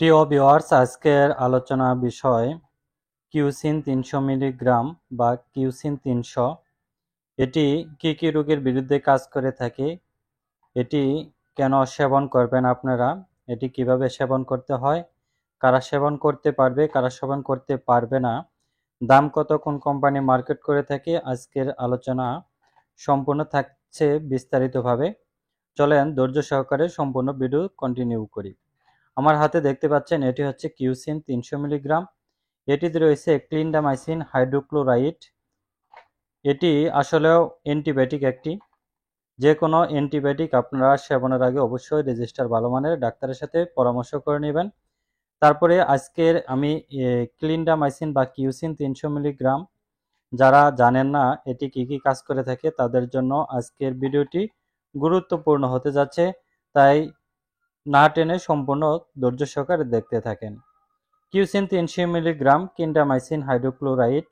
প্রিয় ভিউয়ার্স, আজকের আলোচনা বিষয় কিউসিন ৩০০ মিলিগ্রাম বা কিউসিন ৩০০ এটি কি রোগের বিরুদ্ধে কাজ করে থাকে, এটি কেন সেবন করবেন আপনারা, এটি কিভাবে সেবন করতে হয়, কারা সেবন করতে পারবে, কারা সেবন করতে পারবে না, দাম কত, কোন কোম্পানি মার্কেট করে থাকে, আজকের আলোচনা সম্পূর্ণ থাকছে বিস্তারিতভাবে। চলেন ধৈর্য সহকারে সম্পূর্ণ ভিডিও কন্টিনিউ করি। আমার হাতে দেখতে পাচ্ছেন এটি হচ্ছে কিউসিন ৩০০ মিলিগ্রাম। এটিতে রয়েছে ক্লিন্ডামাইসিন হাইড্রোক্লোরাইড। এটি আসলেও অ্যান্টিবায়োটিক একটি। যে কোনো অ্যান্টিবায়োটিক আপনারা সেবনের আগে অবশ্যই রেজিস্টার ভালো মানের ডাক্তারের সাথে পরামর্শ করে নেবেন। তারপরে আজকের আমি ক্লিন্ডামাইসিন বা কিউসিন ৩০০ মিলিগ্রাম, যারা জানেন না এটি কি কাজ করে থাকে তাদের জন্য আজকের ভিডিওটি গুরুত্বপূর্ণ হতে যাচ্ছে, তাই না টেনে সম্পূর্ণ ধৈর্য সহকারে দেখতে থাকেন। কিউসিন ৩০০ মিলিগ্রাম ক্লিন্ডামাইসিন হাইড্রোক্লোরাইড,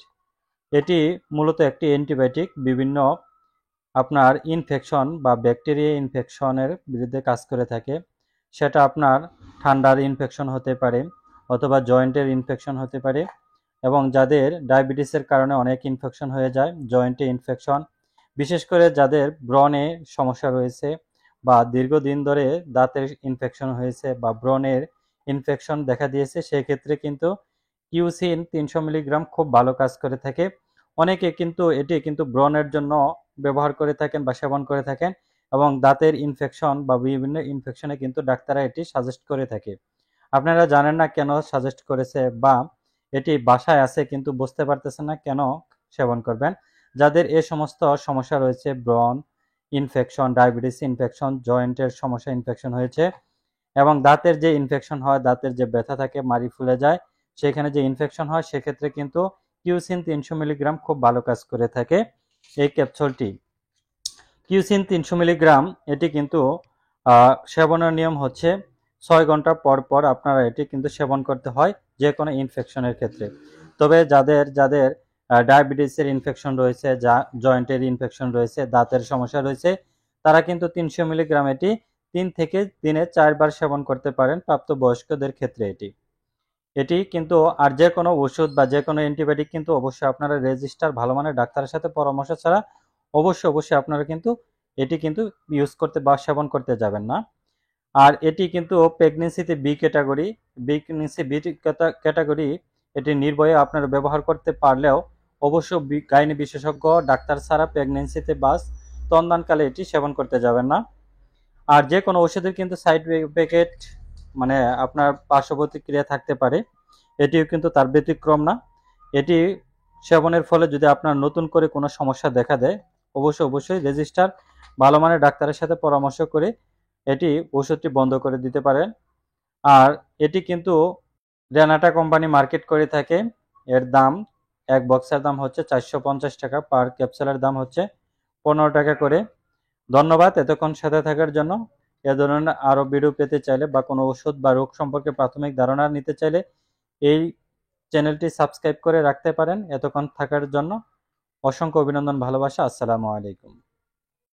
এটি মূলত একটি অ্যান্টিবায়োটিক। বিভিন্ন আপনার ইনফেকশন বা ব্যাকটেরিয়া ইনফেকশনের বিরুদ্ধে কাজ করে থাকে। সেটা আপনার ঠান্ডার ইনফেকশন হতে পারে অথবা জয়েন্টের ইনফেকশন হতে পারে, এবং যাদের ডায়াবেটিসের কারণে অনেক ইনফেকশন হয়ে যায়, জয়েন্টে ইনফেকশন, বিশেষ করে যাদের ব্রণে সমস্যা রয়েছে বা দীর্ঘদিন ধরে দাঁতের ইনফেকশন হয়েছে বা ব্রণের ইনফেকশন দেখা দিয়েছে, সেক্ষেত্রে কিন্তু কিউসিন ৩০০ মিলিগ্রাম খুব ভালো কাজ করে থাকে। অনেকে কিন্তু এটি ব্রণের জন্য ব্যবহার করে থাকেন বা সেবন করে থাকেন, এবং দাঁতের ইনফেকশন বা বিভিন্ন ইনফেকশনে কিন্তু ডাক্তাররা এটি সাজেস্ট করে থাকে। আপনারা জানেন না কেন সাজেস্ট করেছে, বা এটি বাসায় আছে কিন্তু বুঝতে পারতেছেন না কেন সেবন করবেন। যাদের এ সমস্ত সমস্যা রয়েছে, ব্রণ ইনফেকশন, ডায়াবেটিস ইনফেকশন, জয়েন্টের সমস্যা ইনফেকশন হয়েছে, এবং দাঁতের যে ইনফেকশন হয়, দাঁতের যে ব্যথা থাকে, মাড়ি ফুলে যায়, সেখানে যে ইনফেকশন হয়, সেক্ষেত্রে কিন্তু কিউসিন ৩০০ মিলিগ্রাম খুব ভালো কাজ করে থাকে। এই ক্যাপসুলটি কিউসিন ৩০০ মিলিগ্রাম, এটি কিন্তু সেবনের নিয়ম হচ্ছে ৬ ঘন্টা পর পর আপনারা এটি কিন্তু সেবন করতে হয় যে কোনো ইনফেকশনের ক্ষেত্রে। তবে যাদের যাদের ডায়াবেটিসের ইনফেকশন রয়েছে, জয়েন্টের ইনফেকশন রয়েছে, দাঁতের সমস্যা রয়েছে, তারা কিন্তু ৩০০ মিলিগ্রাম এটি ৩ থেকে দিনে ৪ বার সেবন করতে পারেন প্রাপ্তবয়স্কদের ক্ষেত্রে। এটি কিন্তু আর যে কোনো ওষুধ বা যে কোনো অ্যান্টিবায়োটিক কিন্তু অবশ্যই আপনারা রেজিস্টার ভালো মানের ডাক্তারের সাথে পরামর্শ ছাড়া অবশ্যই আপনারা কিন্তু এটি ইউজ করতে বা সেবন করতে যাবেন না। আর এটি কিন্তু প্রেগনেন্সিতে বি ক্যাটাগরি, এটি নির্ভয়ে আপনারা ব্যবহার করতে পারলেও অবশ্য গাইনি বিশেষজ্ঞ ডাক্তার ছাড়া প্রেগনেন্সিতে বা স্তনদানকালে এটি সেবন করতে যাবেন না। আর যে কোনো ওষুধের কিন্তু সাইড এফেক্ট, মানে আপনার পার্শ্ব প্রতিক্রিয়া থাকতে পারে, এটিও কিন্তু তার ব্যতিক্রম না। এটি সেবনের ফলে যদি আপনার নতুন করে কোনো সমস্যা দেখা দেয়, অবশ্যই রেজিস্টার ভালো মানের ডাক্তারের সাথে পরামর্শ করে এটি ওষুধটি বন্ধ করে দিতে পারেন। আর এটি কিন্তু রেনাটা কোম্পানি মার্কেট করে থাকে। এর দাম, এক বক্সের দাম হচ্ছে 450 টাকা, পার ক্যাপসুলের দাম হচ্ছে 15 টাকা করে। ধন্যবাদ এতক্ষণ সাথে থাকার জন্য। এ ধরনের আরও ভিডিও পেতে চাইলে বা কোনো ওষুধ বা রোগ সম্পর্কে প্রাথমিক ধারণা নিতে চাইলে এই চ্যানেলটি সাবস্ক্রাইব করে রাখতে পারেন। এতক্ষণ থাকার জন্য অসংখ্য অভিনন্দন, ভালোবাসা। আসসালামু আলাইকুম।